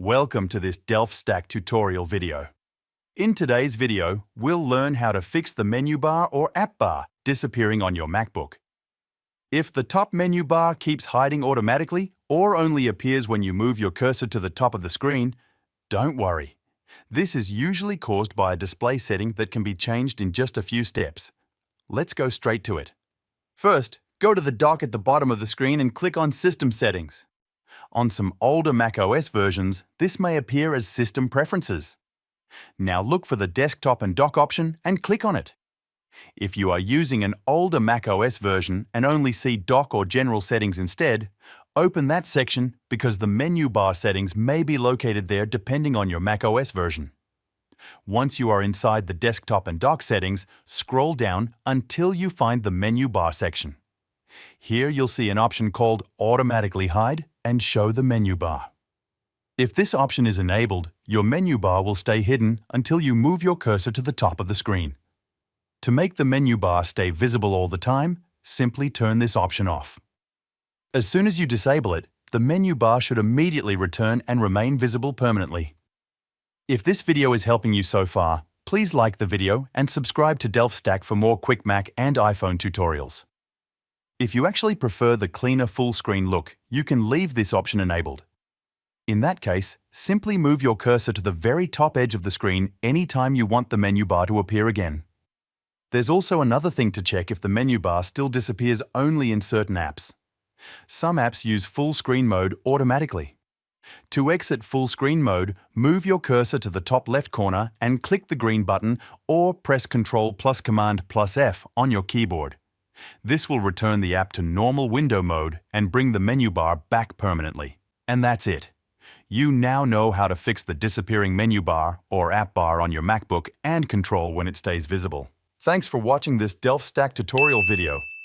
Welcome to this DelftStack tutorial video. In today's video, we'll learn how to fix the menu bar or app bar disappearing on your MacBook. If the top menu bar keeps hiding automatically or only appears when you move your cursor to the top of the screen, don't worry. This is usually caused by a display setting that can be changed in just a few steps. Let's go straight to it. First, go to the dock at the bottom of the screen and click on System Settings. On some older macOS versions, this may appear as System Preferences. Now look for the Desktop and Dock option and click on it. If you are using an older macOS version and only see Dock or General Settings instead, open that section because the menu bar settings may be located there depending on your macOS version. Once you are inside the Desktop and Dock settings, scroll down until you find the menu bar section. Here you'll see an option called Automatically Hide and Show the Menu Bar. If this option is enabled, your menu bar will stay hidden until you move your cursor to the top of the screen. To make the menu bar stay visible all the time, simply turn this option off. As soon as you disable it, the menu bar should immediately return and remain visible permanently. If this video is helping you so far, please like the video and subscribe to DelftStack for more quick Mac and iPhone tutorials. If you actually prefer the cleaner full-screen look, you can leave this option enabled. In that case, simply move your cursor to the very top edge of the screen anytime you want the menu bar to appear again. There's also another thing to check if the menu bar still disappears only in certain apps. Some apps use full screen mode automatically. To exit full screen mode, move your cursor to the top left corner and click the green button or press Ctrl plus Command plus F on your keyboard. This will return the app to normal window mode and bring the menu bar back permanently. And that's it. You now know how to fix the disappearing menu bar or app bar on your MacBook and control when it stays visible. Thanks for watching this DelftStack tutorial video.